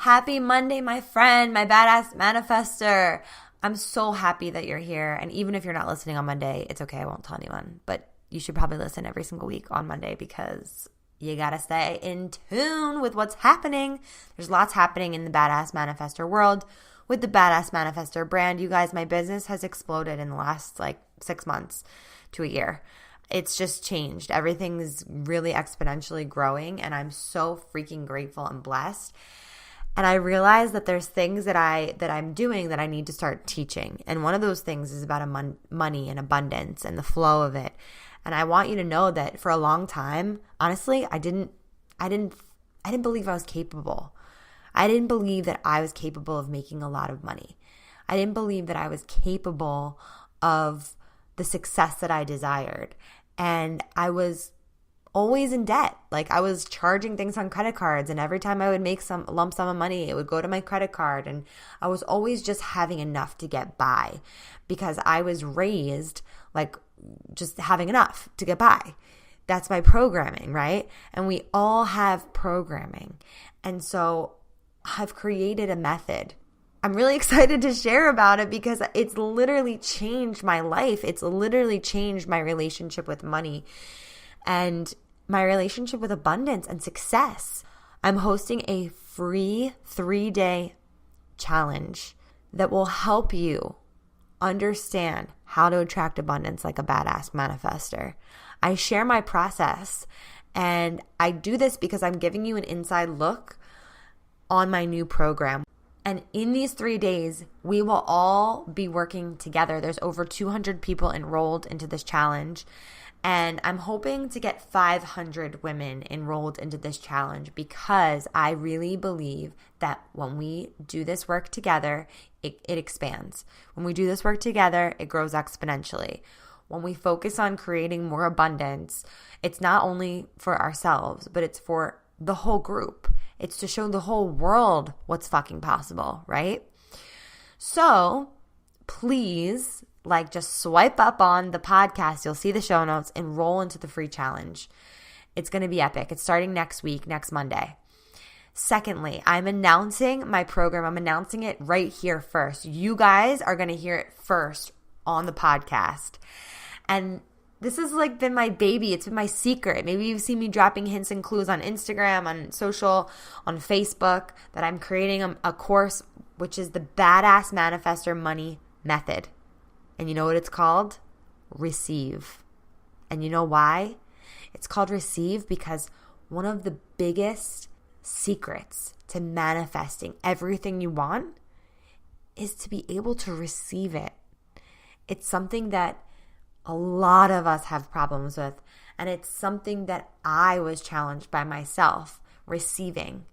Happy Monday, my friend, my badass manifester. I'm so happy that you're here. And even if you're not listening on Monday, it's okay. I won't tell anyone. But you should probably listen every single week on Monday because you got to stay in tune with what's happening. There's lots happening in the badass manifester world with the badass manifester brand. You guys, my business has exploded in the last 6 months to a year. It's just changed. Everything's really exponentially growing, and I'm so freaking grateful and blessed. And I realize that there's things that I'm doing that I need to start teaching. And one of those things is about money and abundance and the flow of it. And I want you to know that for a long time, honestly, I didn't believe I was capable. I didn't believe that I was capable of making a lot of money. I didn't believe that I was capable of the success that I desired. And I was always in debt. I was charging things on credit cards, and every time I would make some lump sum of money, it would go to my credit card. And I was always just having enough to get by because I was raised just having enough to get by. That's my programming, right? And we all have programming. And so I've created a method. I'm really excited to share about it because it's literally changed my life. It's literally changed my relationship with money and my relationship with abundance and success. I'm hosting a free 3-day challenge that will help you understand how to attract abundance like a badass manifester. I share my process, and I do this because I'm giving you an inside look on my new program. And in these 3 days, we will all be working together. There's over 200 people enrolled into this challenge. And I'm hoping to get 500 women enrolled into this challenge because I really believe that when we do this work together, it expands. When we do this work together, it grows exponentially. When we focus on creating more abundance, it's not only for ourselves, but it's for the whole group. It's to show the whole world what's fucking possible, right? So please, just swipe up on the podcast. You'll see the show notes and roll into the free challenge. It's going to be epic. It's starting next week, next Monday. Secondly, I'm announcing my program. I'm announcing it right here first. You guys are going to hear it first on the podcast. And this has been my baby. It's been my secret. Maybe you've seen me dropping hints and clues on Instagram, on social, on Facebook, that I'm creating a course, which is the Badass Manifester Money Method. And you know what it's called? Receive. And you know why? It's called Receive because one of the biggest secrets to manifesting everything you want is to be able to receive it. It's something that a lot of us have problems with, and it's something that I was challenged by myself, receiving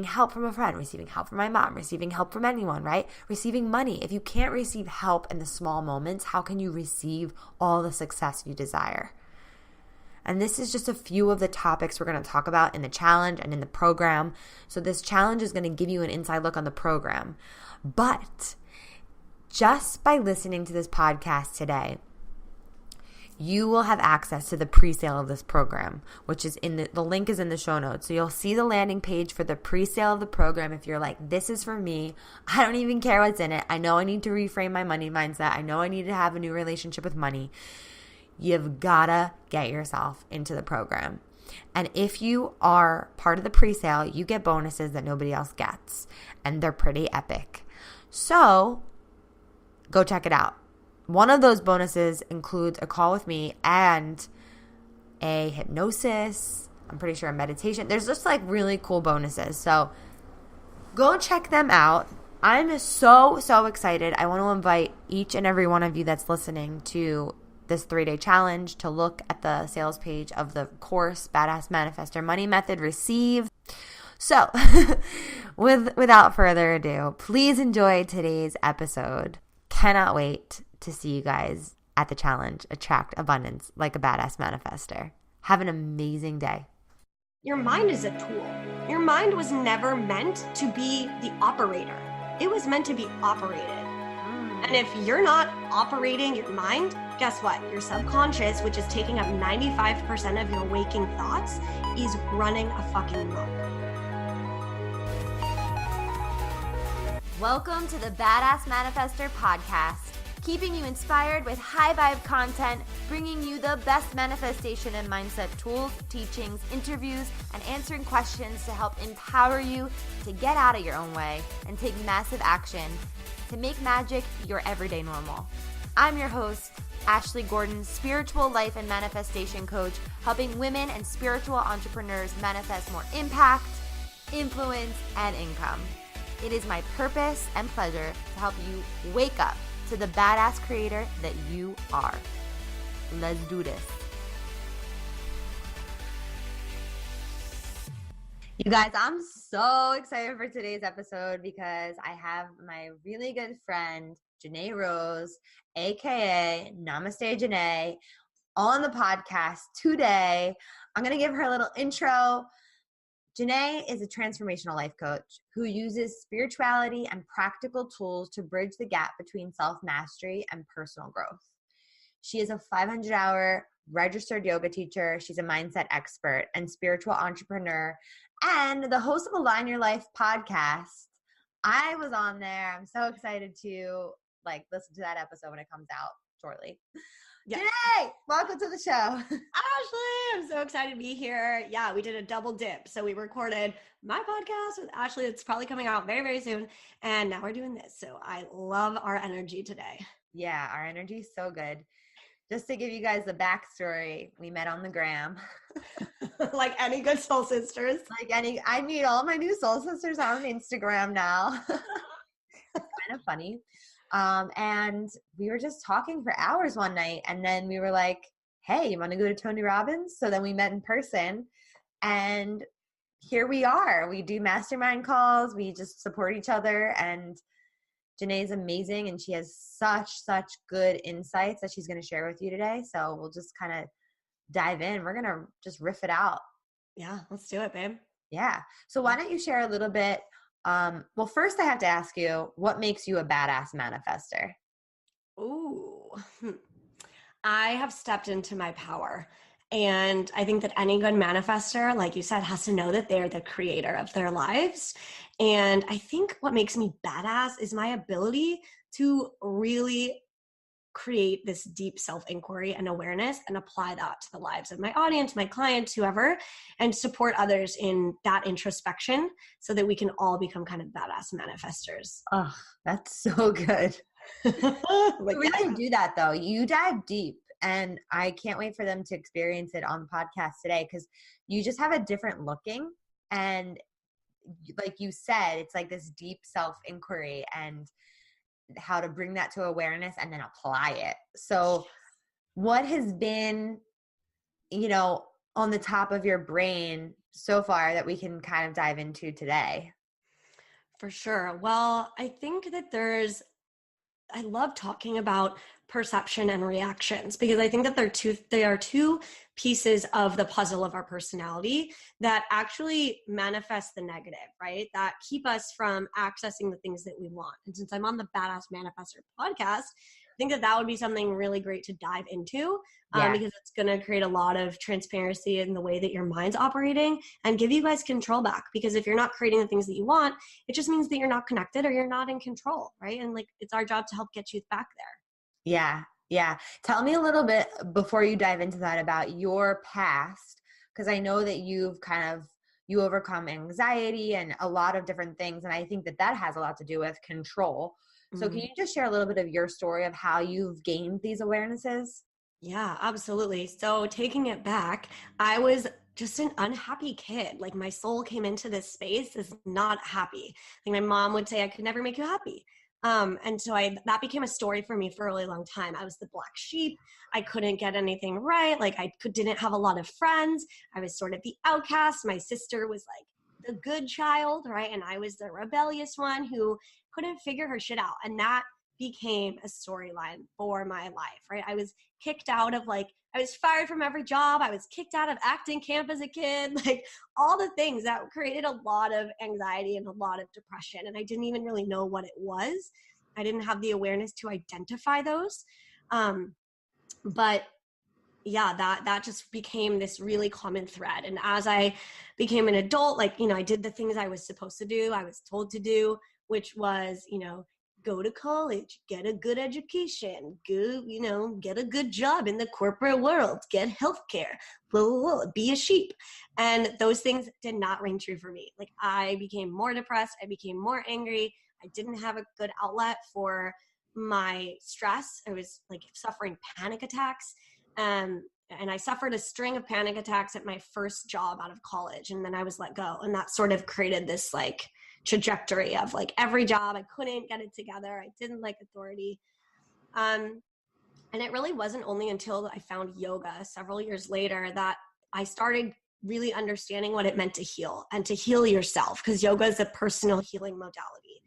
help from a friend, receiving help from my mom, receiving help from anyone, right? Receiving money. If you can't receive help in the small moments, how can you receive all the success you desire? And this is just a few of the topics we're going to talk about in the challenge and in the program. So this challenge is going to give you an inside look on the program. But just by listening to this podcast today, you will have access to the pre-sale of this program, which is the link is in the show notes. So you'll see the landing page for the pre-sale of the program. If you're like, this is for me, I don't even care what's in it. I know I need to reframe my money mindset. I know I need to have a new relationship with money. You've got to get yourself into the program. And if you are part of the pre-sale, you get bonuses that nobody else gets. And they're pretty epic. So go check it out. One of those bonuses includes a call with me and a hypnosis. I'm pretty sure a meditation. There's just really cool bonuses. So go check them out. I'm so excited. I want to invite each and every one of you that's listening to this 3-day challenge to look at the sales page of the course, Badass Manifester Money Method, Receive. So without further ado, please enjoy today's episode. Cannot wait to see you guys at the challenge, Attract Abundance Like a Badass Manifester. Have an amazing day. Your mind is a tool. Your mind was never meant to be the operator. It was meant to be operated. And if you're not operating your mind, guess what? Your subconscious, which is taking up 95% of your waking thoughts, is running a fucking mob. Welcome to the Badass Manifester podcast, keeping you inspired with high vibe content, bringing you the best manifestation and mindset tools, teachings, interviews, and answering questions to help empower you to get out of your own way and take massive action to make magic your everyday normal. I'm your host, Ashley Gordon, spiritual life and manifestation coach, helping women and spiritual entrepreneurs manifest more impact, influence, and income. It is my purpose and pleasure to help you wake up to the badass creator that you are. Let's do this. You guys, I'm so excited for today's episode because I have my really good friend, Jenay Rose, aka Namaste Jenay, on the podcast today. I'm going to give her a little intro. Jenay is a transformational life coach who uses spirituality and practical tools to bridge the gap between self-mastery and personal growth. She is a 500-hour registered yoga teacher. She's a mindset expert and spiritual entrepreneur and the host of Align Your Life podcast. I was on there. I'm so excited to listen to that episode when it comes out shortly. Yeah. Jenay, welcome to the show. Ashley, I'm so excited to be here. Yeah, we did a double dip. So we recorded my podcast with Ashley. It's probably coming out very, very soon. And now we're doing this. So I love our energy today. Yeah, our energy is so good. Just to give you guys the backstory, we met on the gram. Like any good soul sisters. I meet all my new soul sisters on Instagram now. It's kind of funny. And we were just talking for hours one night, and then we were like, hey, you want to go to Tony Robbins? So then we met in person, and here we are. We do mastermind calls. We just support each other, and Jenay is amazing, and she has such good insights that she's going to share with you today. So we'll just kind of dive in. We're going to just riff it out. Yeah, let's do it, babe. Yeah. So why don't you share a little bit? Well, first I have to ask you, what makes you a badass manifester? Ooh, I have stepped into my power. And I think that any good manifester, like you said, has to know that they're the creator of their lives. And I think what makes me badass is my ability to really create this deep self-inquiry and awareness and apply that to the lives of my audience, my clients, whoever, and support others in that introspection so that we can all become kind of badass manifestors. Oh, that's so good. We can do that though. You dive deep, and I can't wait for them to experience it on the podcast today because you just have a different looking, and like you said, it's like this deep self-inquiry and how to bring that to awareness and then apply it. So what has been, on the top of your brain so far that we can kind of dive into today? For sure. Well, I think that I love talking about perception and reactions because I think that they are two pieces of the puzzle of our personality that actually manifest the negative, right? That keep us from accessing the things that we want. And since I'm on the Badass Manifester podcast, I think that would be something really great to dive into because it's going to create a lot of transparency in the way that your mind's operating and give you guys control back. Because if you're not creating the things that you want, it just means that you're not connected or you're not in control, right? And it's our job to help get you back there. Yeah. Tell me a little bit before you dive into that about your past, because I know that you overcome anxiety and a lot of different things. And I think that has a lot to do with control. So can you just share a little bit of your story of how you've gained these awarenesses? Yeah, absolutely. So taking it back, I was just an unhappy kid. Like my soul came into this space as not happy. Like my mom would say, I could never make you happy. And so that became a story for me for a really long time. I was the black sheep. I couldn't get anything right. Didn't have a lot of friends. I was sort of the outcast. My sister was like the good child, right? And I was the rebellious one who couldn't figure her shit out. And that became a storyline for my life, right? I was kicked out of I was fired from every job. I was kicked out of acting camp as a kid, all the things that created a lot of anxiety and a lot of depression. And I didn't even really know what it was. I didn't have the awareness to identify those. But yeah, that just became this really common thread. And as I became an adult, I did the things I was supposed to do, I was told to do, which was, go to college, get a good education, go, get a good job in the corporate world, get healthcare, blah, blah, blah, be a sheep. And those things did not ring true for me. Like, I became more depressed. I became more angry. I didn't have a good outlet for my stress. I was like suffering panic attacks. And I suffered a string of panic attacks at my first job out of college. And then I was let go. And that sort of created this like trajectory of like every job I couldn't get it together. I didn't like authority. And it really wasn't only until I found yoga several years later that I started really understanding what it meant to heal and to heal yourself, because yoga is a personal healing modality.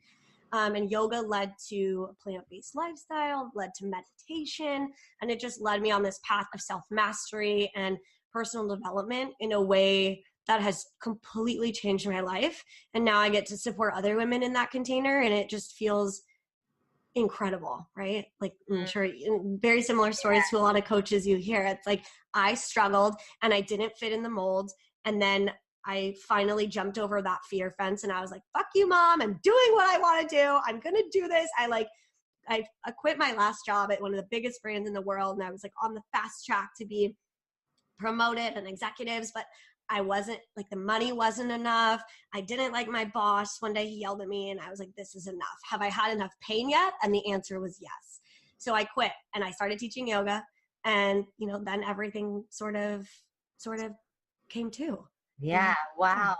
And yoga led to a plant-based lifestyle, led to meditation, and it just led me on this path of self-mastery and personal development in a way that has completely changed my life. And now I get to support other women in that container, and it just feels incredible, right? Like, I'm sure very similar stories to a lot of coaches you hear. It's like, I struggled and I didn't fit in the mold. And then I finally jumped over that fear fence and I was like, fuck you, mom. I'm doing what I want to do. I'm going to do this. I quit my last job at one of the biggest brands in the world. And I was like on the fast track to be promoted and executives, but I wasn't, like, the money wasn't enough. I didn't like my boss. One day he yelled at me and I was like, this is enough. Have I had enough pain yet? And the answer was yes. So I quit and I started teaching yoga, and, then everything sort of came to. Yeah. Wow.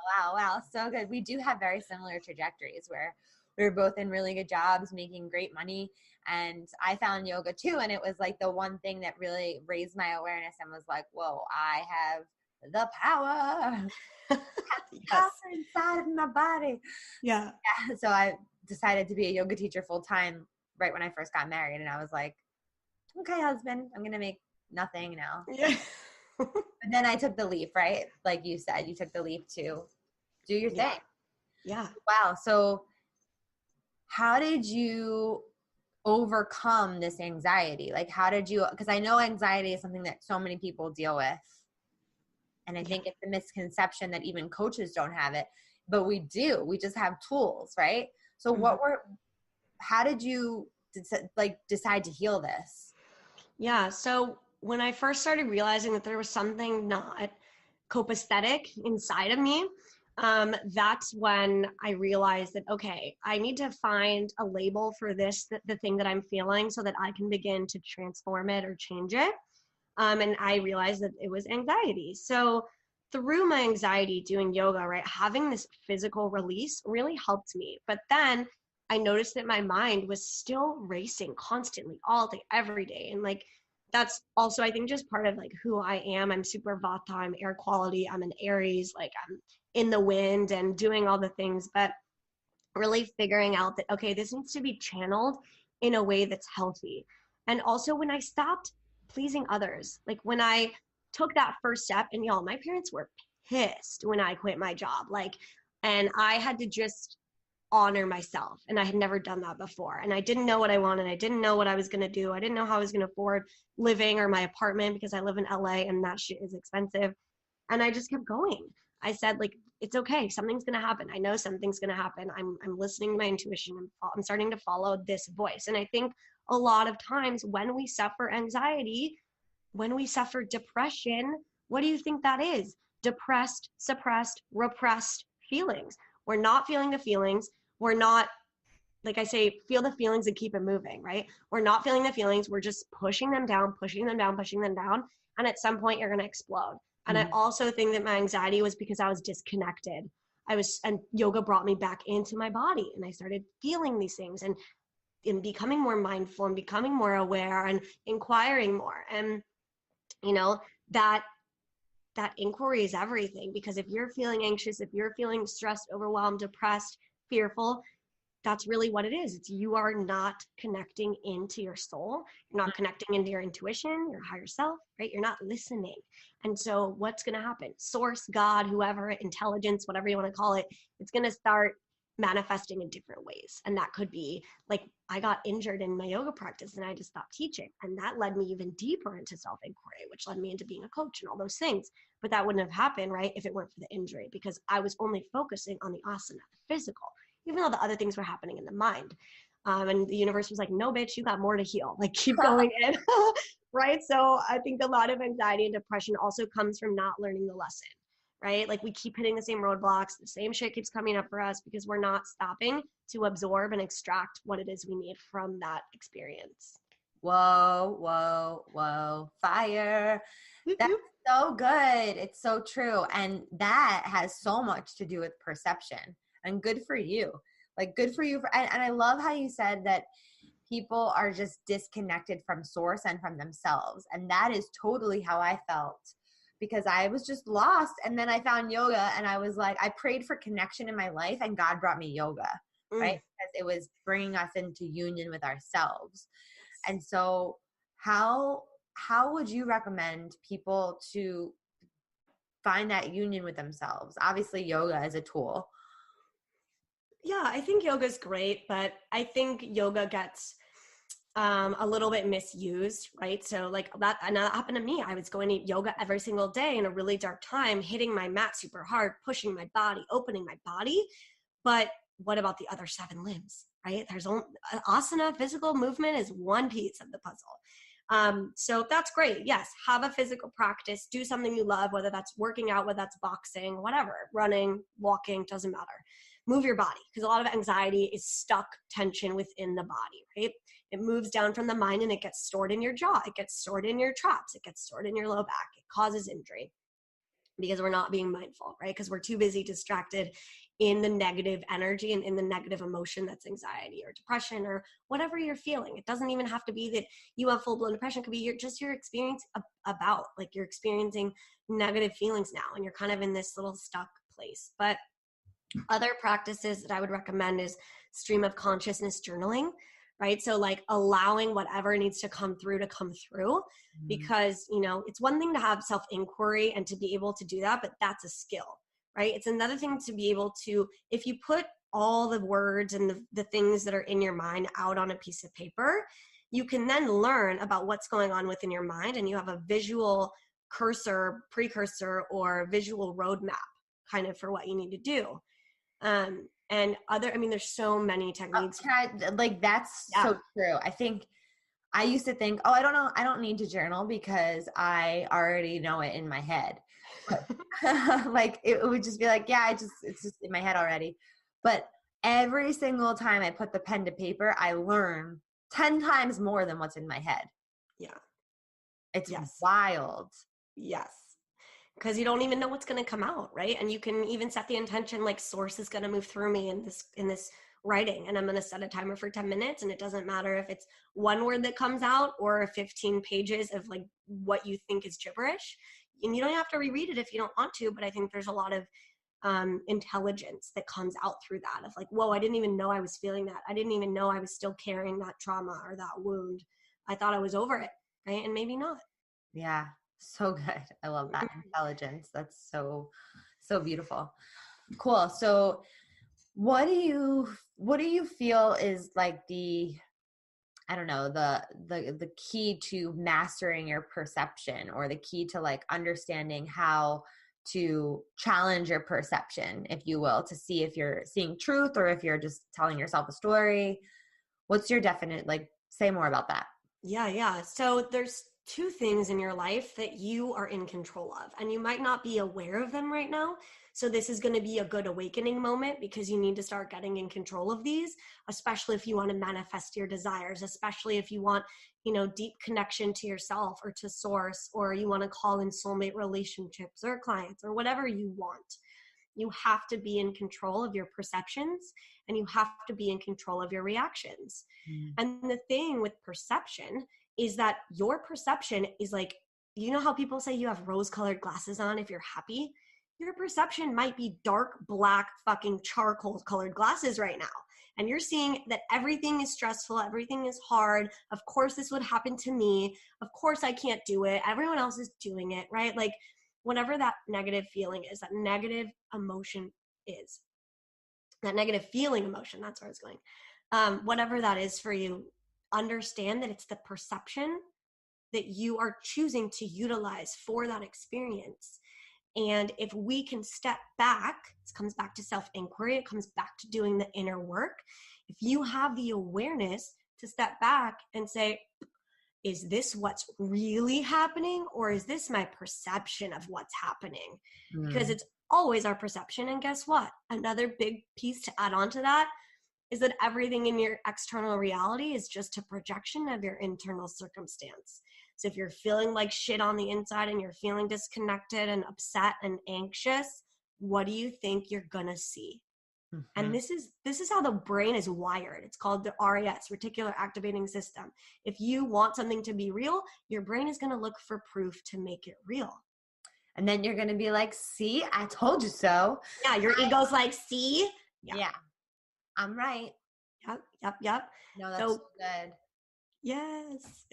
So good. We do have very similar trajectories where we were both in really good jobs, making great money. And I found yoga too. And it was like the one thing that really raised my awareness and was like, whoa, I have the power. Power inside of my body. Yeah. So I decided to be a yoga teacher full time right when I first got married. And I was like, okay, husband, I'm going to make nothing now. Yeah. But then I took the leap, right? Like you said, you took the leap to do your thing. Yeah. Wow. So how did you overcome this anxiety? Like, how did you, because I know anxiety is something that so many people deal with. And I think it's a misconception that even coaches don't have it, but we do. We just have tools, right? So how did you decide to heal this? Yeah. So when I first started realizing that there was something not copacetic inside of me, that's when I realized that, okay, I need to find a label for this, the thing that I'm feeling, so that I can begin to transform it or change it. And I realized that it was anxiety. So through my anxiety doing yoga, right, having this physical release really helped me. But then I noticed that my mind was still racing constantly, all day, every day. And like, that's also, I think, just part of like who I am. I'm super Vata, I'm air quality, I'm an Aries, like I'm in the wind and doing all the things, but really figuring out that, okay, this needs to be channeled in a way that's healthy. And also when I stopped pleasing others, like when I took that first step, and y'all, my parents were pissed when I quit my job, like, and I had to just honor myself. And I had never done that before. And I didn't know what I wanted. I didn't know what I was going to do. I didn't know how I was going to afford living or my apartment, because I live in LA and that shit is expensive. And I just kept going. I said, like, it's okay. Something's going to happen. I know something's going to happen. I'm listening to my intuition. I'm starting to follow this voice. And I think a lot of times when we suffer anxiety, when we suffer depression, what do you think that is? Depressed, suppressed, repressed feelings. We're not feeling the feelings. We're not, like I say, feel the feelings and keep it moving, right? We're not feeling the feelings. We're just pushing them down, pushing them down, pushing them down. And at some point you're going to explode. And I also think that my anxiety was because I was disconnected. And yoga brought me back into my body, and I started feeling these things and becoming more mindful and becoming more aware and inquiring more. And, that inquiry is everything, because if you're feeling anxious, if you're feeling stressed, overwhelmed, depressed, fearful, that's really what it is. It's you are not connecting into your soul. You're not connecting into your intuition, your higher self, right? You're not listening. And so what's going to happen? Source, God, whoever, intelligence, whatever you want to call it, it's going to start manifesting in different ways. And that could be like, I got injured in my yoga practice and I just stopped teaching. And that led me even deeper into self-inquiry, which led me into being a coach and all those things. But that wouldn't have happened, right, if it weren't for the injury, because I was only focusing on the asana, the physical. even though the other things were happening in the mind. And the universe was like, no, bitch, you got more to heal. Like, keep going in. Right. So I think a lot of anxiety and depression also comes from not learning the lesson. Right. Like, we keep hitting the same roadblocks. The same shit keeps coming up for us because we're not stopping to absorb and extract what it is we need from that experience. Whoa, whoa, whoa. Fire. That's so good. It's so true. And that has so much to do with perception, and good for you. Like, good for you. And I love how you said that people are just disconnected from source and from themselves. And that is totally how I felt, because I was just lost. And then I found yoga, and I was like, I prayed for connection in my life, and God brought me yoga, right? Because it was bringing us into union with ourselves. And so how would you recommend people to find that union with themselves? Obviously, yoga is a tool. Yeah, I think yoga is great, but I think yoga gets a little bit misused, right? So like that, and that happened to me. I was going to yoga every single day in a really dark time, hitting my mat super hard, pushing my body, opening my body. But what about the other 7 limbs, right? There's only asana, physical movement is one piece of the puzzle. So that's great. Yes, have a physical practice, do something you love, whether that's working out, whether that's boxing, whatever, running, walking, doesn't matter. Move your body, because a lot of anxiety is stuck tension within the body, right? It moves down from the mind and it gets stored in your jaw. It gets stored in your traps. It gets stored in your low back. It causes injury because we're not being mindful, right? Because we're too busy distracted in the negative energy and in the negative emotion that's anxiety or depression or whatever you're feeling. It doesn't even have to be that you have full-blown depression. It could be your experience about, like, you're experiencing negative feelings now and you're kind of in this little stuck place. But other practices that I would recommend is stream of consciousness journaling, right? So like allowing whatever needs to come through, because, it's one thing to have self-inquiry and to be able to do that, but that's a skill, right? It's another thing to be able to, if you put all the words and the things that are in your mind out on a piece of paper, you can then learn about what's going on within your mind, and you have a visual precursor, or visual roadmap kind of for what you need to do. There's so many techniques. That's so true. I think I used to think, I don't know, I don't need to journal because I already know it in my head. But, like it would just be like, it's just in my head already. But every single time I put the pen to paper, I learn 10 times more than what's in my head. Yeah. It's wild. Yes. Because you don't even know what's going to come out, right? And you can even set the intention, like, source is going to move through me in this writing, and I'm going to set a timer for 10 minutes, and it doesn't matter if it's one word that comes out or 15 pages of like what you think is gibberish. And you don't have to reread it if you don't want to, but I think there's a lot of intelligence that comes out through that, of like, whoa, I didn't even know I was feeling that. I didn't even know I was still carrying that trauma or that wound. I thought I was over it, right? And maybe not. Yeah. So good. I love that intelligence. That's so beautiful. Cool. So what do you feel is like the key to mastering your perception, or the key to like understanding how to challenge your perception, if you will, to see if you're seeing truth or if you're just telling yourself a story? What's your definite, like, say more about that? Yeah. So there's 2 things in your life that you are in control of, and you might not be aware of them right now. So this is going to be a good awakening moment, because you need to start getting in control of these, especially if you want to manifest your desires, especially if you want, deep connection to yourself or to source, or you want to call in soulmate relationships or clients or whatever you want. You have to be in control of your perceptions, and you have to be in control of your reactions. And the thing with perception is that your perception is like, how people say you have rose-colored glasses on if you're happy? Your perception might be dark, black, fucking charcoal-colored glasses right now. And you're seeing that everything is stressful, everything is hard. Of course this would happen to me. Of course I can't do it. Everyone else is doing it, right? Like, whatever that negative feeling is, that negative emotion is, that negative feeling emotion, that's where I was going. Whatever that is for you, understand that it's the perception that you are choosing to utilize for that experience. And if we can step back, this comes back to self-inquiry, it comes back to doing the inner work. If you have the awareness to step back and say, is this what's really happening, or is this my perception of what's happening? Because it's always our perception. And guess what? Another big piece to add on to that is that everything in your external reality is just a projection of your internal circumstance. So if you're feeling like shit on the inside and you're feeling disconnected and upset and anxious, what do you think you're gonna see? Mm-hmm. And this is how the brain is wired. It's called the RAS, reticular activating system. If you want something to be real, your brain is gonna look for proof to make it real. And then you're gonna be like, see, I told you so. Yeah, your ego's like, see? Yeah. I'm right. Yep. No, that's so good. Yes,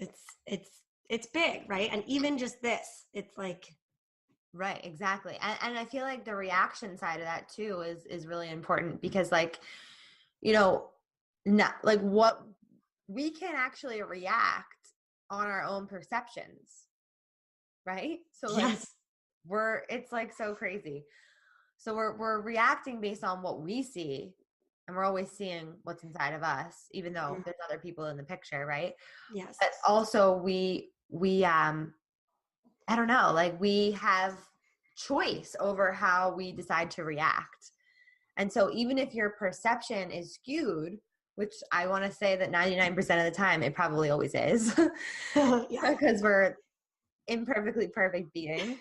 it's big, right? And even just this, it's like, right, exactly. And I feel like the reaction side of that too is really important, because like, you know, not like what we can actually react on our own perceptions, right? So like yes. it's like so crazy. So we're reacting based on what we see, and we're always seeing what's inside of us, even though there's other people in the picture, right? Yes. But also we I don't know, like we have choice over how we decide to react. And so even if your perception is skewed, which I want to say that 99% of the time it probably always is, because we're imperfectly perfect beings,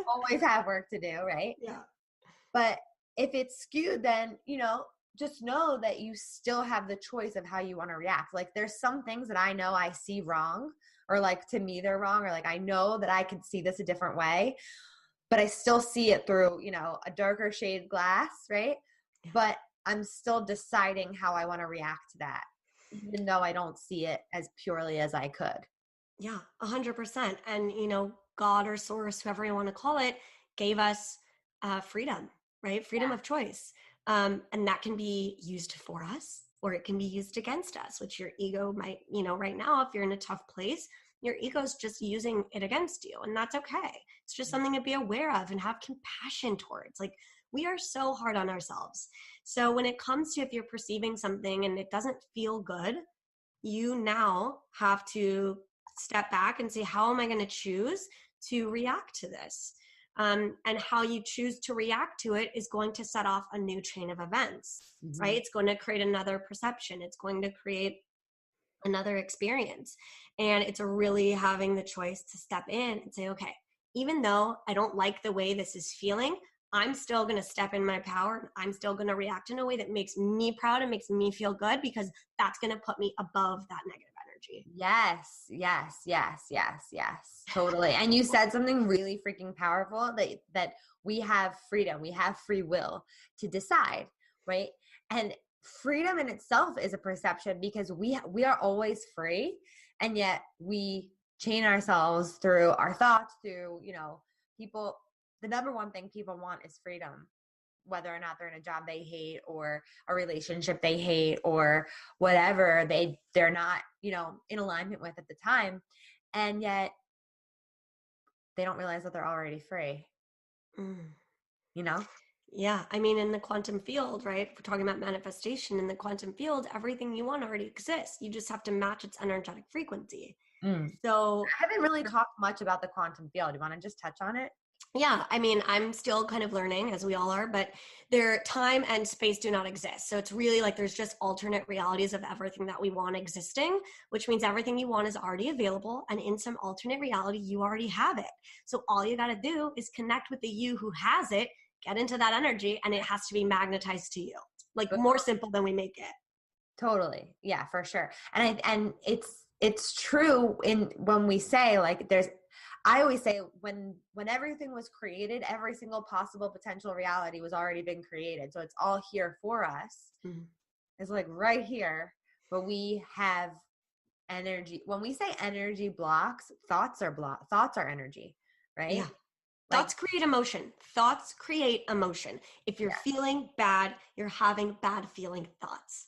always have work to do, right? Yeah. But if it's skewed, then, you know, just know that you still have the choice of how you want to react. Like there's some things that I know I see wrong, or like to me they're wrong, or like I know that I could see this a different way, but I still see it through, you know, a darker shade glass, right? Yeah. But I'm still deciding how I want to react to that, even though I don't see it as purely as I could. Yeah, 100%. And, you know, God or source, whoever you want to call it, gave us freedom, right? Freedom of choice. And that can be used for us, or it can be used against us, which your ego might, you know, right now, if you're in a tough place, your ego's just using it against you. And that's okay. It's just something to be aware of and have compassion towards. Like, we are so hard on ourselves. So when it comes to if you're perceiving something and it doesn't feel good, you now have to step back and say, how am I going to choose to react to this? And how you choose to react to it is going to set off a new chain of events, right? It's going to create another perception. It's going to create another experience. And it's really having the choice to step in and say, okay, even though I don't like the way this is feeling, I'm still going to step in my power. I'm still going to react in a way that makes me proud and makes me feel good, because that's going to put me above that negative energy. Yes. Totally. And you said something really freaking powerful, that we have freedom. We have free will to decide, right? And freedom in itself is a perception, because we are always free, and yet we chain ourselves through our thoughts, through, you know, people. The number one thing people want is freedom, whether or not they're in a job they hate, or a relationship they hate, or whatever they're not, you know, in alignment with at the time. And yet they don't realize that they're already free. You know? Yeah. I mean, in the quantum field, right? If we're talking about manifestation in the quantum field, everything you want already exists. You just have to match its energetic frequency. So I haven't really talked much about the quantum field. You want to just touch on it? Yeah, I mean, I'm still kind of learning, as we all are, but time and space do not exist. So it's really like there's just alternate realities of everything that we want existing, which means everything you want is already available. And in some alternate reality, you already have it. So all you got to do is connect with the you who has it, get into that energy, and it has to be magnetized to you. Like, more simple than we make it. Totally. Yeah, for sure. And it's true when we say, like, I always say when everything was created, every single possible potential reality was already been created. So it's all here for us. It's like right here, but we have energy. When we say energy blocks, thoughts are energy, right? Yeah. Thoughts create emotion. Thoughts create emotion. If you're feeling bad, you're having bad feeling thoughts.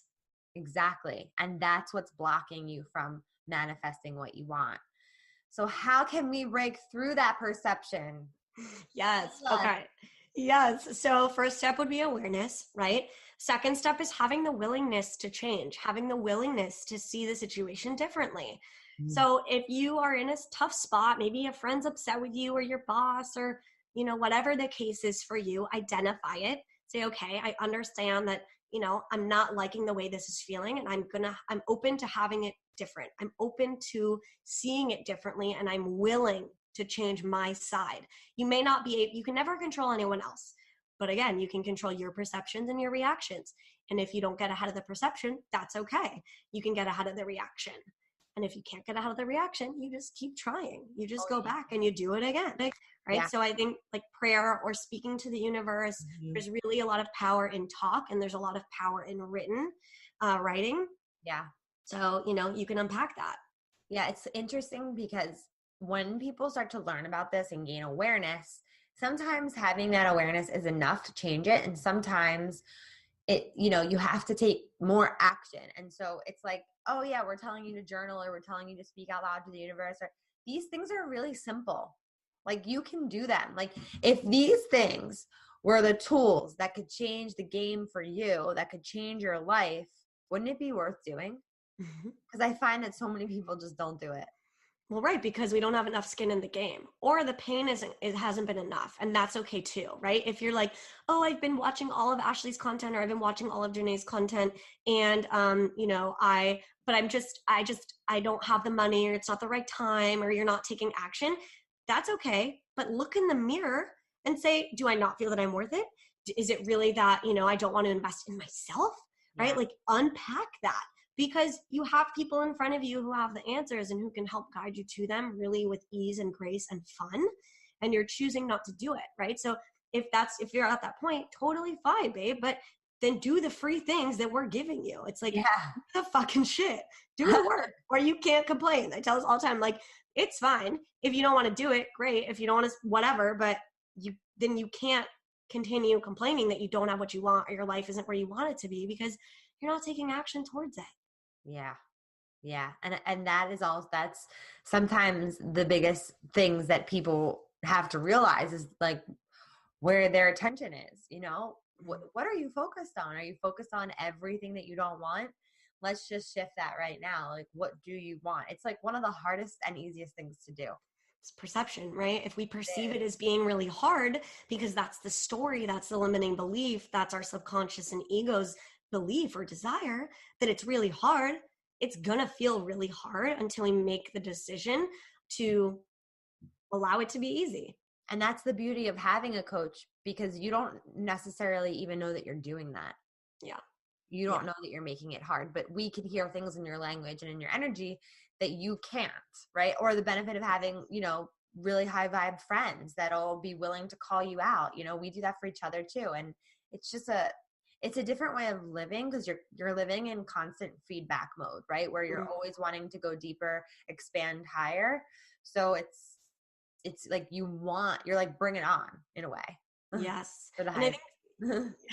Exactly. And that's what's blocking you from manifesting what you want. So how can we break through that perception Yes. Okay. Yes. So first step would be awareness, right? Second step is having the willingness to change, having the willingness to see the situation differently. Mm. So if you are in a tough spot, maybe a friend's upset with you or your boss or, whatever the case is for you, identify it. Say, okay, I understand that, I'm not liking the way this is feeling and I'm open to having it different. I'm open to seeing it differently and I'm willing to change my side. You can never control anyone else. But again, you can control your perceptions and your reactions. And if you don't get ahead of the perception, that's okay. You can get ahead of the reaction. And if you can't get ahead of the reaction, you just keep trying. You just go back and you do it again. Right. Yeah. So I think like prayer or speaking to the universe, there's really a lot of power in talk and there's a lot of power in writing. Yeah. So, you can unpack that. Yeah. It's interesting because when people start to learn about this and gain awareness, sometimes having that awareness is enough to change it. And sometimes you have to take more action. And so it's like, oh yeah, we're telling you to journal or we're telling you to speak out loud to the universe, or these things are really simple. Like you can do them. Like if these things were the tools that could change the game for you, that could change your life, wouldn't it be worth doing? Because I find that so many people just don't do it. Well, right, because we don't have enough skin in the game, or the pain it hasn't been enough, and that's okay too, right? If you're like, oh, I've been watching all of Ashley's content, or I've been watching all of Jenay's content, and I don't have the money, or it's not the right time, or you're not taking action. That's okay, but look in the mirror and say, do I not feel that I'm worth it? Is it really that I don't want to invest in myself, right? Yeah. Like unpack that. Because you have people in front of you who have the answers and who can help guide you to them really with ease and grace and fun, and you're choosing not to do it, right? So if you're at that point, totally fine, babe, but then do the free things that we're giving you. It's like, Yeah. do the fucking shit, do the work, or you can't complain. I tell this all the time, like, it's fine if you don't want to do it, great. If you don't want to, whatever, but then you can't continue complaining that you don't have what you want or your life isn't where you want it to be because you're not taking action towards it. Yeah. Yeah. And that's sometimes the biggest things that people have to realize is like where their attention is, what are you focused on? Are you focused on everything that you don't want? Let's just shift that right now. Like, what do you want? It's like one of the hardest and easiest things to do. It's perception, right? If we perceive it as being really hard because that's the story, that's the limiting belief, that's our subconscious and ego's belief or desire that it's really hard, it's gonna feel really hard until we make the decision to allow it to be easy. And that's the beauty of having a coach, because you don't necessarily even know that you're doing that. Yeah. You don't know that you're making it hard, but we can hear things in your language and in your energy that you can't, right? Or the benefit of having, really high vibe friends that'll be willing to call you out. We do that for each other too. And it's just it's a different way of living because you're living in constant feedback mode, right? Where you're always wanting to go deeper, expand higher. So it's like you're like, bring it on in a way. Yes. For the high.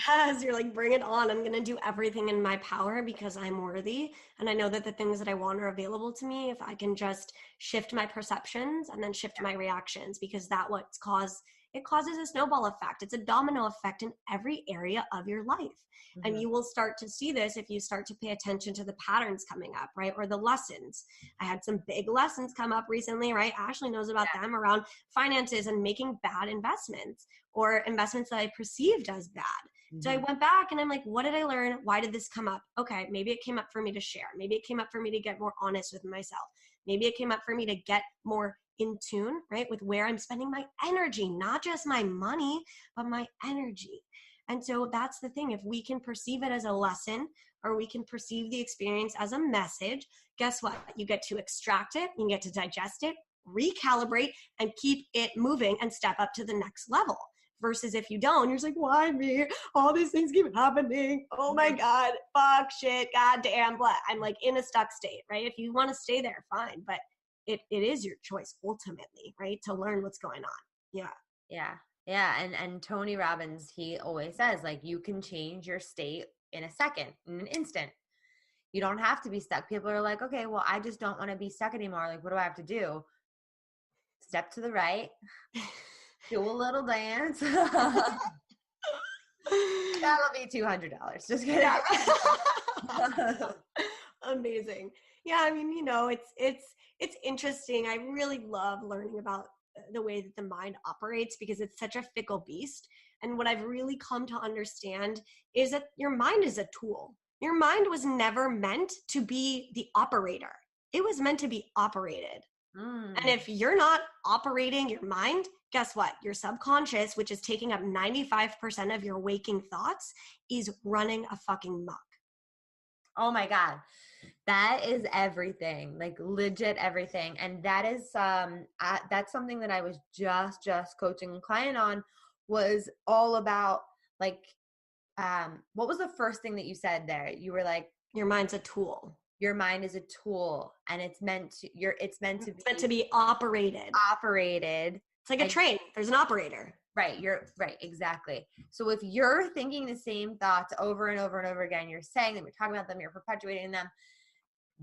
Yes, you're like, bring it on. I'm going to do everything in my power because I'm worthy. And I know that the things that I want are available to me if I can just shift my perceptions and then shift my reactions, because it causes a snowball effect. It's a domino effect in every area of your life. Mm-hmm. And you will start to see this if you start to pay attention to the patterns coming up, right? Or the lessons. I had some big lessons come up recently, right? Ashley knows about them around finances and making bad investments or investments that I perceived as bad. Mm-hmm. So I went back and I'm like, what did I learn? Why did this come up? Okay, maybe it came up for me to share. Maybe it came up for me to get more honest with myself. Maybe it came up for me to get more in tune, right, with where I'm spending my energy, not just my money, but my energy. And so that's the thing. If we can perceive it as a lesson, or we can perceive the experience as a message, guess what? You get to extract it, you get to digest it, recalibrate, and keep it moving and step up to the next level. Versus if you don't, you're just like, why me? All these things keep happening. Oh my God, fuck, shit, goddamn, blah. I'm like in a stuck state, right? If you want to stay there, fine. But it is your choice ultimately, right? To learn what's going on. Yeah. Yeah. Yeah. And Tony Robbins, he always says, like, you can change your state in a second, in an instant. You don't have to be stuck. People are like, okay, well, I just don't want to be stuck anymore. Like, what do I have to do? Step to the right, Do a little dance. That'll be $200. Just kidding. Yeah. Amazing. Yeah, I mean, it's interesting. I really love learning about the way that the mind operates because it's such a fickle beast. And what I've really come to understand is that your mind is a tool. Your mind was never meant to be the operator. It was meant to be operated. And if you're not operating your mind, guess what? Your subconscious, which is taking up 95% of your waking thoughts, is running a fucking muck. Oh my God. That is everything, like legit everything. And that is, that's something that I was just coaching a client on, was all about like, what was the first thing that you said there? You were like, your mind's a tool. Your mind is a tool, and it's meant to be operated. It's like a train. There's an operator. Right. You're right. Exactly. So if you're thinking the same thoughts over and over and over again, you're saying them, you're talking about them, you're perpetuating them,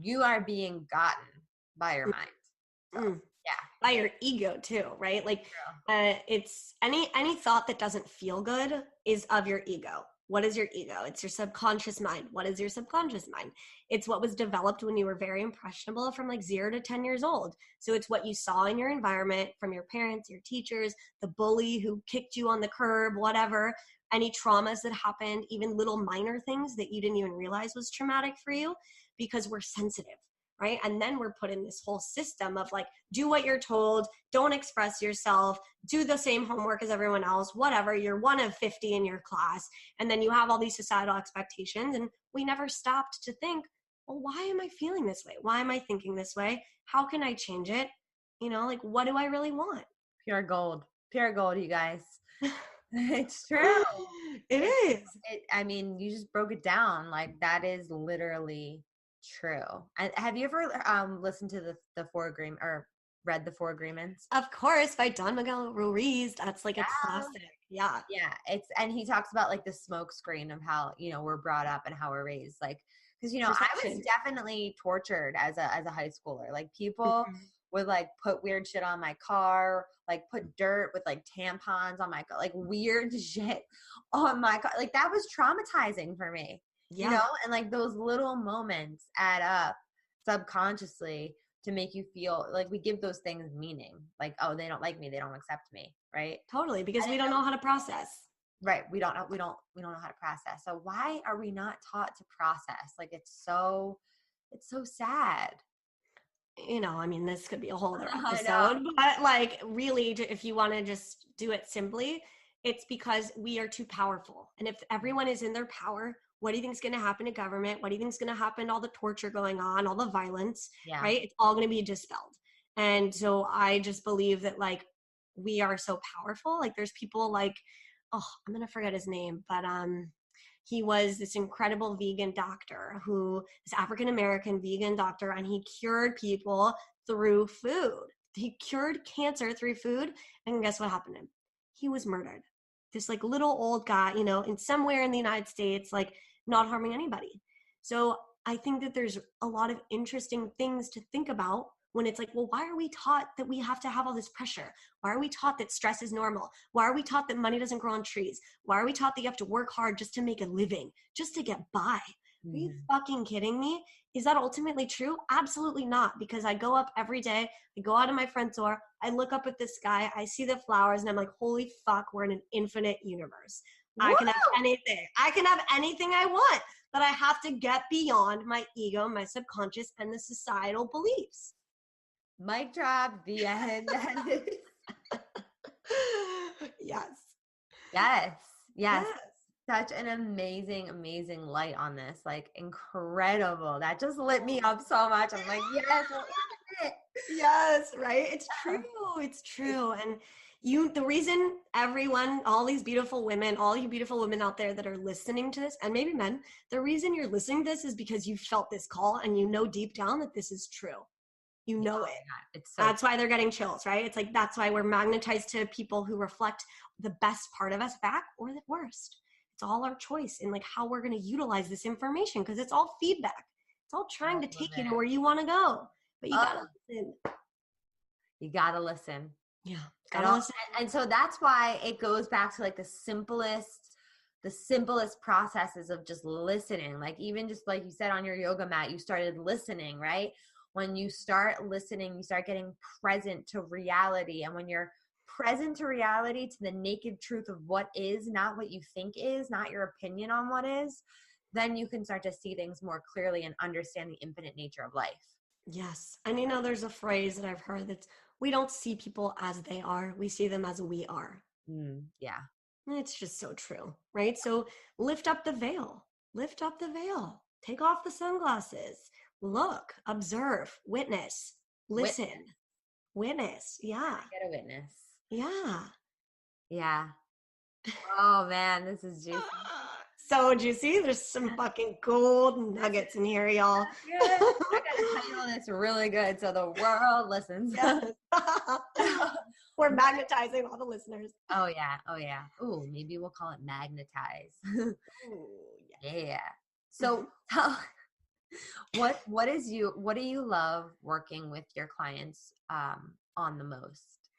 you are being gotten by your mind. So, yeah. By your ego too, right? Like it's any thought that doesn't feel good is of your ego. What is your ego? It's your subconscious mind. What is your subconscious mind? It's what was developed when you were very impressionable from like 0 to 10 years old. So it's what you saw in your environment from your parents, your teachers, the bully who kicked you on the curb, whatever, any traumas that happened, even little minor things that you didn't even realize was traumatic for you because we're sensitive. Right. And then we're put in this whole system of like, do what you're told, don't express yourself, do the same homework as everyone else, whatever, you're one of 50 in your class. And then you have all these societal expectations. And we never stopped to think, well, why am I feeling this way? Why am I thinking this way? How can I change it? Like, what do I really want? Pure gold, you guys. It's true. It is. I mean, you just broke it down. Like that is literally true. And have you ever listened to the Four Agreements or read the Four Agreements? Of course, by Don Miguel Ruiz. That's like a classic. Yeah. And he talks about like the smoke screen of how we're brought up and how we're raised. Like, because I was definitely tortured as a high schooler. Like people would like put weird shit on my car, like put dirt with like tampons on my car, like weird shit on my car. Like that was traumatizing for me. Yeah. And like those little moments add up subconsciously to make you feel like we give those things meaning. Like, oh, they don't like me, they don't accept me, right? Totally, because we don't know how to process. Right. We don't know how to process. So why are we not taught to process? Like it's so sad. I mean, this could be a whole other episode, but like really, if you want to just do it simply, it's because we are too powerful. And if everyone is in their power, what do you think is going to happen to government? What do you think is going to happen to all the torture going on, all the violence, right? It's all going to be dispelled. And so I just believe that like we are so powerful. Like there's people like, I'm going to forget his name, but he was this incredible vegan doctor this African-American vegan doctor, and he cured people through food. He cured cancer through food. And guess what happened to him? He was murdered. This like little old guy, in somewhere in the United States, like not harming anybody. So I think that there's a lot of interesting things to think about when it's like, well, why are we taught that we have to have all this pressure? Why are we taught that stress is normal? Why are we taught that money doesn't grow on trees? Why are we taught that you have to work hard just to make a living, just to get by? Are you fucking kidding me? Is that ultimately true? Absolutely not, because I go up every day, I go out of my front door, I look up at the sky, I see the flowers, and I'm like, holy fuck, we're in an infinite universe. I can have anything. I can have anything I want, but I have to get beyond my ego, my subconscious, and the societal beliefs. Mic drop, the end. Yes. Such an amazing light on this. Like incredible. That just lit me up so much. I'm like, yes, yes, right? It's true. It's true. And the reason everyone, all these beautiful women, all you beautiful women out there that are listening to this, and maybe men, the reason you're listening to this is because you felt this call and you know deep down that this is true. You know it. That's why they're getting chills, right? It's like, that's why we're magnetized to people who reflect the best part of us back or the worst. It's all our choice in like how we're going to utilize this information, because it's all feedback. It's all trying to take you to where you want to go. But you got to listen. You got to listen. Yeah. Gotta listen. And so that's why it goes back to like the simplest processes of just listening. Like even just like you said on your yoga mat, you started listening, right? When you start listening, you start getting present to reality. And when you're present to reality, to the naked truth of what is, not what you think is, not your opinion on what is, then you can start to see things more clearly and understand the infinite nature of life. Yes. And there's a phrase that I've heard that's, we don't see people as they are, we see them as we are. Yeah. It's just so true, right? So lift up the veil, take off the sunglasses, look, observe, witness, listen, witness. Yeah. Get a witness. Yeah. Yeah. Oh man, this is juicy. So juicy. There's some fucking gold nuggets in here, y'all. I gotta title this really good so the world listens. Yes. We're magnetizing all the listeners. Oh yeah. Ooh, maybe we'll call it magnetize. Ooh, yeah. So what do you love working with your clients on the most?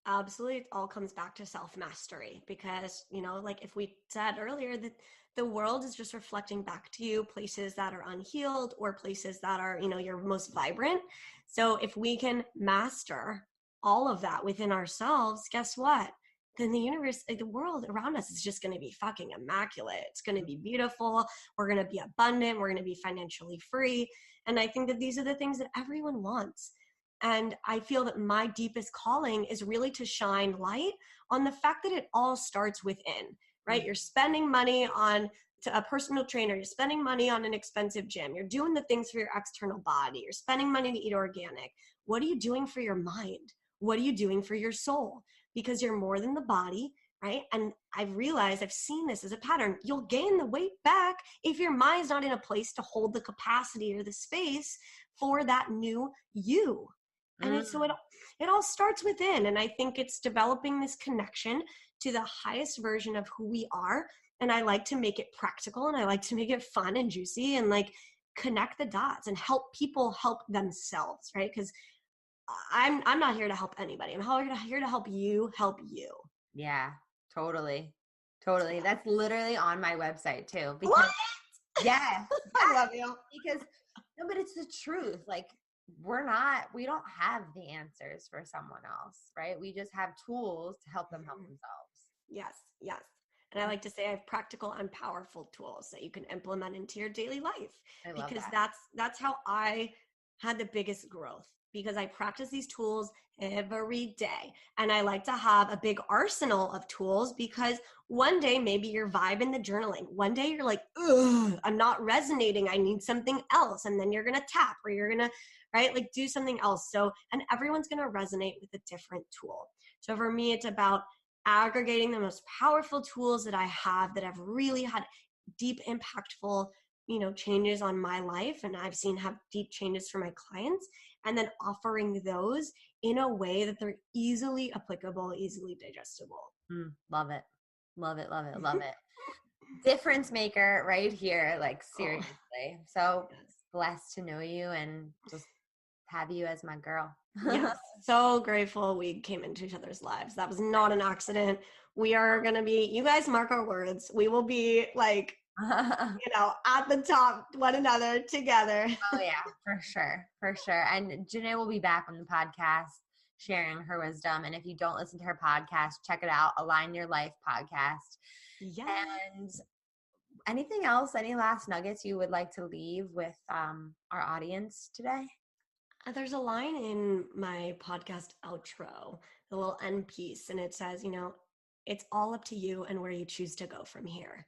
Absolutely. It all comes back to self-mastery because, like if we said earlier that the world is just reflecting back to you places that are unhealed or places that are, your most vibrant. So if we can master all of that within ourselves, guess what? Then the universe, the world around us is just going to be fucking immaculate. It's going to be beautiful. We're going to be abundant. We're going to be financially free. And I think that these are the things that everyone wants. And I feel that my deepest calling is really to shine light on the fact that it all starts within, right? You're spending money on a personal trainer. You're spending money on an expensive gym. You're doing the things for your external body. You're spending money to eat organic. What are you doing for your mind? What are you doing for your soul? Because you're more than the body, right? And I've realized, I've seen this as a pattern. You'll gain the weight back if your mind's not in a place to hold the capacity or the space for that new you. And so it all starts within. And I think it's developing this connection to the highest version of who we are. And I like to make it practical and I like to make it fun and juicy and like connect the dots and help people help themselves, right? Because I'm not here to help anybody. I'm here to help you help you. Yeah, totally. That's literally on my website too. Because, what? Yeah. I love you. Because, no, but it's the truth. Like, we don't have the answers for someone else, right? We just have tools to help them help themselves. Yes. And I like to say I have practical and powerful tools that you can implement into your daily life. Because that's how I had the biggest growth, because I practice these tools every day. And I like to have a big arsenal of tools because one day maybe you're vibing the journaling. One day you're like, ugh, I'm not resonating. I need something else. And then you're going to tap or you're going to, right, like do something else. So, and everyone's going to resonate with a different tool. So for me, it's about aggregating the most powerful tools that I have that have really had deep, impactful, changes on my life. And I've seen have deep changes for my clients, and then offering those in a way that they're easily applicable, easily digestible. Love it. Difference maker right here. Like seriously. So blessed to know you and just have you as my girl. Yes. So grateful we came into each other's lives. That was not an accident. We are going to be, you guys mark our words. We will be like, at the top, one another together. Oh yeah, for sure. And Jenay will be back on the podcast sharing her wisdom. And if you don't listen to her podcast, check it out. Align Your Life podcast. Yeah. And anything else, any last nuggets you would like to leave with our audience today? There's a line in my podcast outro, the little end piece, and it says, it's all up to you and where you choose to go from here.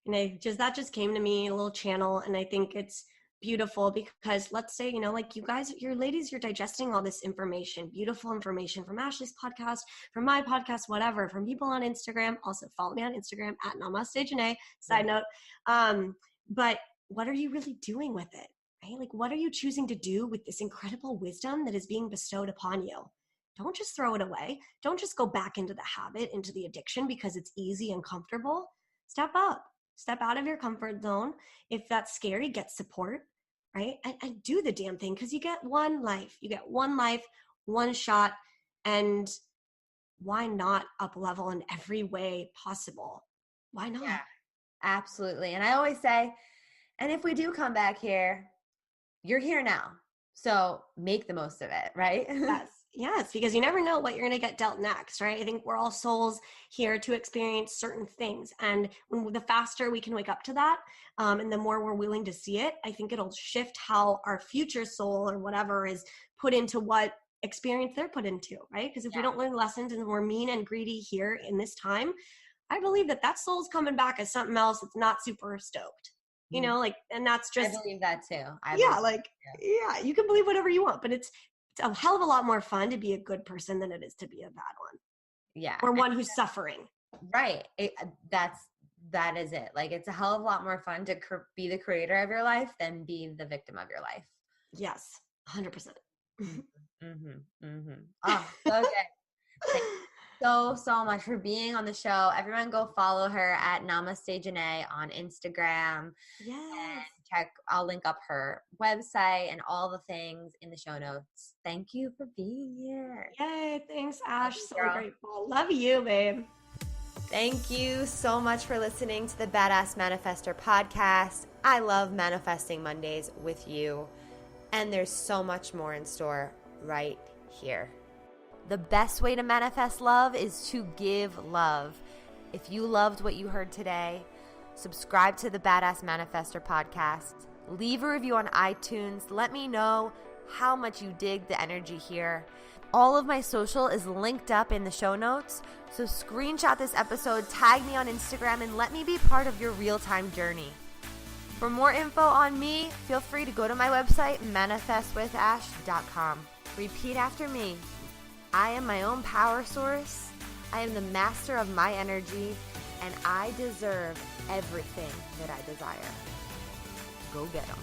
And that just came to me, a little channel. And I think it's beautiful because let's say, like you guys, your ladies, you're digesting all this information, beautiful information from Ashley's podcast, from my podcast, whatever, from people on Instagram. Also follow me on Instagram at Namaste Jenay, side note. But what are you really doing with it, right? Like, what are you choosing to do with this incredible wisdom that is being bestowed upon you? Don't just throw it away. Don't just go back into the habit, into the addiction because it's easy and comfortable. Step up. Step out of your comfort zone. If that's scary, get support, right? And do the damn thing because you get one life. You get one life, one shot. And why not up level in every way possible? Why not? Yeah, absolutely. And I always say, and if we do come back here, you're here now. So make the most of it, right? Yes, because you never know what you're going to get dealt next, right? I think we're all souls here to experience certain things. And the faster we can wake up to that, and the more we're willing to see it, I think it'll shift how our future soul or whatever is put into what experience they're put into, right? Because if we don't learn lessons and we're mean and greedy here in this time, I believe that soul's coming back as something else that's not super stoked. You know, like, and that's just, I believe that too. You can believe whatever you want, but it's a hell of a lot more fun to be a good person than it is to be a bad one. Yeah. Or one who's suffering. Right. That is it. Like, it's a hell of a lot more fun to be the creator of your life than be the victim of your life. Yes. 100%. Oh, so good. Thank you so much for being on the show. Everyone go follow her at Namaste Jenay on Instagram. Yes. And I'll link up her website and all the things in the show notes. Thank you for being here. Yay. Thanks, Ash. So grateful. Love you, babe. Thank you so much for listening to the Badass Manifestor podcast. I love manifesting Mondays with you. And there's so much more in store right here. The best way to manifest love is to give love. If you loved what you heard today, subscribe to the Badass Manifestor podcast. Leave a review on iTunes. Let me know how much you dig the energy here. All of my social is linked up in the show notes. So screenshot this episode, tag me on Instagram, and let me be part of your real-time journey. For more info on me, feel free to go to my website, manifestwithash.com. Repeat after me. I am my own power source. I am the master of my energy, and I deserve everything that I desire. Go get them.